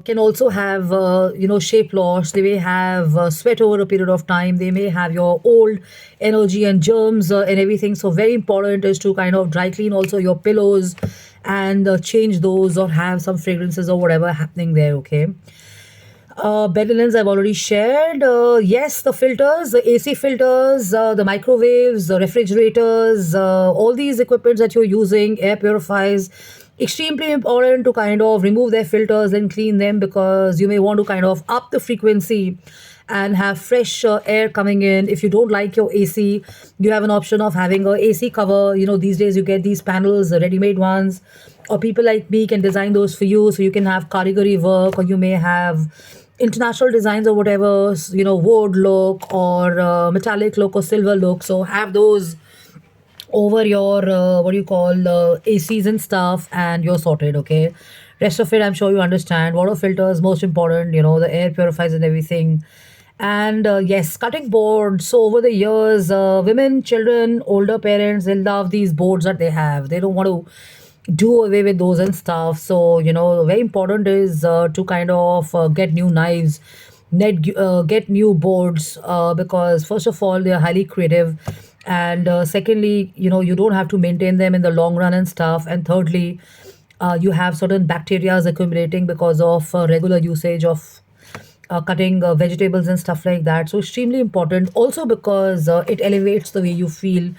can also have shape loss. They may have sweat over a period of time. They may have your old energy and germs and everything. So very important is to kind of dry clean also your pillows and change those or have some fragrances or whatever happening there. Okay. Bed linens I've already shared. Yes, the filters, the AC filters, the microwaves, the refrigerators, all these equipments that you're using, air purifiers, extremely important to kind of remove their filters and clean them, because you may want to kind of up the frequency and have fresh air coming in. If you don't like your AC, you have an option of having a AC cover. These days you get these panels, the ready-made ones, or people like me can design those for you, so you can have karigari work, or you may have international designs or whatever, wood look or metallic look or silver look. So have those over your what do you call ACs and stuff, and you're sorted. Okay. Rest of it, I'm sure you understand. Water filters most important. The air purifiers and everything. And yes, cutting boards. So over the years, women, children, older parents, they love these boards that they have. They don't want to do away with those and stuff. So very important is to kind of get new knives, get new boards, because first of all they are highly creative, and secondly, you don't have to maintain them in the long run and stuff, and thirdly, you have certain bacteria accumulating because of regular usage of cutting vegetables and stuff like that. So extremely important. Also because it elevates the way you feel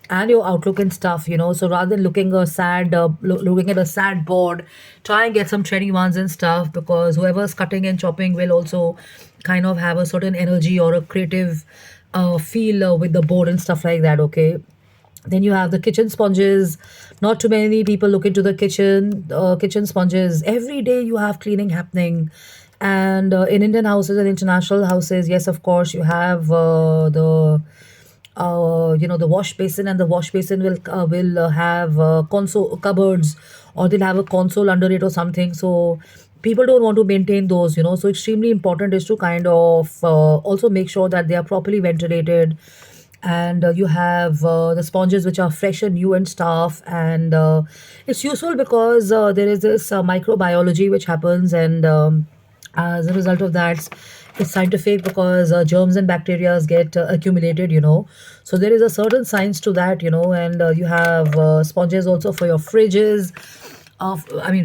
and your outlook and stuff. So rather than looking at a sad board, try and get some trendy ones and stuff, because whoever's cutting and chopping will also kind of have a certain energy or a creative feel with the board and stuff like that. Okay. Then you have the kitchen sponges. Not too many people look into the kitchen sponges. Every day you have cleaning happening. And in Indian houses and international houses, yes, of course, you have the wash basin, and the wash basin will have console cupboards, or they'll have a console under it or something. So people don't want to maintain those. So extremely important is to kind of also make sure that they are properly ventilated, and you have the sponges which are fresh and new and stuff, and it's useful because there is this microbiology which happens, and as a result of that, it's scientific, because germs and bacteria get accumulated. So there is a certain science to that. And you have sponges also for your fridges,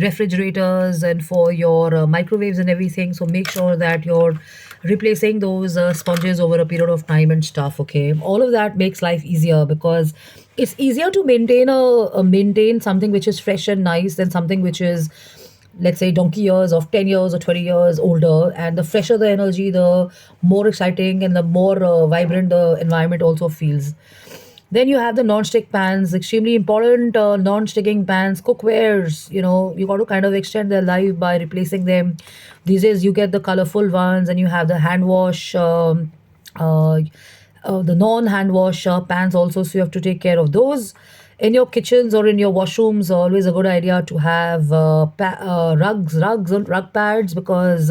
refrigerators, and for your microwaves and everything. So make sure that you're replacing those sponges over a period of time and stuff. Okay, all of that makes life easier, because it's easier to maintain something which is fresh and nice than something which is, let's say, donkey years of 10 years or 20 years older. And the fresher the energy, the more exciting and the more vibrant the environment also feels. Then you have the non-stick pans, extremely important. Non-sticking pans, cookwares, you got to kind of extend their life by replacing them. These days you get the colorful ones, and you have the hand wash, uh, the non-hand wash pans also, so you have to take care of those. In your kitchens or in your washrooms, always a good idea to have rugs and rug pads, because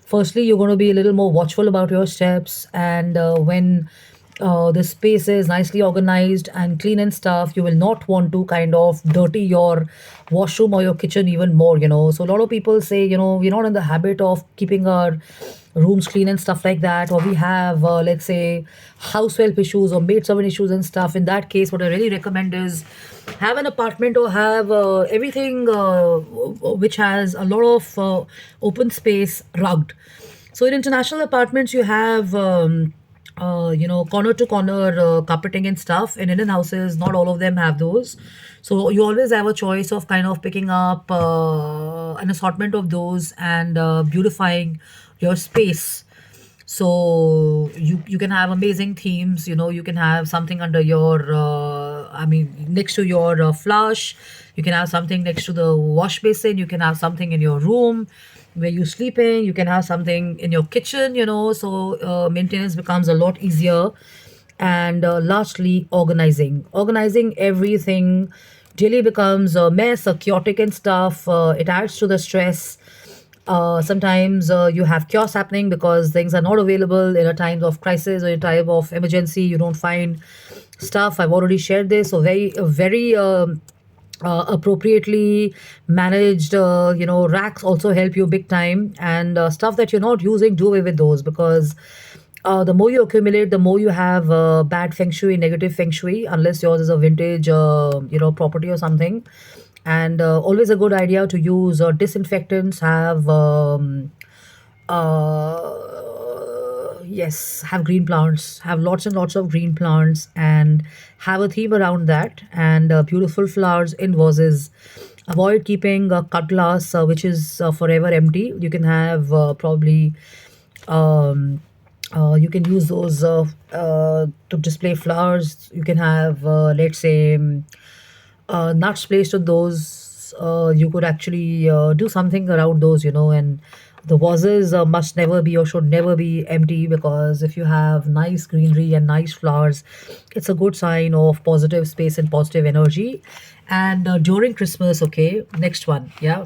firstly, you're going to be a little more watchful about your steps, and when the space is nicely organized and clean and stuff, you will not want to kind of dirty your washroom or your kitchen even more. So a lot of people say, we're not in the habit of keeping our rooms clean and stuff like that, or we have, let's say, house help issues or maid servant issues and stuff. In that case, what I really recommend is have an apartment, or have everything which has a lot of open space rugged. So in international apartments, you have corner to corner carpeting and stuff. In Indian houses, not all of them have those. So you always have a choice of kind of picking up an assortment of those and beautifying your space. So you can have amazing themes. You can have something under your, next to your flush. You can have something next to the wash basin. You can have something in your room where you sleep in. You can have something in your kitchen. So maintenance becomes a lot easier. And lastly, organizing everything really becomes a mess, a chaotic and stuff. It adds to the stress. Sometimes you have chaos happening because things are not available in a time of crisis or in a time of emergency. You don't find stuff. I've already shared this. So very appropriately managed, racks also help you big time. And stuff that you're not using, do away with those, because the more you accumulate, the more you have bad feng shui, negative feng shui, unless yours is a vintage, property or something. And always a good idea to use disinfectants. Have yes, have green plants, have lots and lots of green plants, and have a theme around that. And beautiful flowers in vases. Avoid keeping cut glass which is forever empty. You can have probably um, you can use those to display flowers. You can have, let's say, nuts placed on those. You could actually do something around those, and the vases must never be or should never be empty, because if you have nice greenery and nice flowers, it's a good sign of positive space and positive energy. And during Christmas, okay, next one, yeah.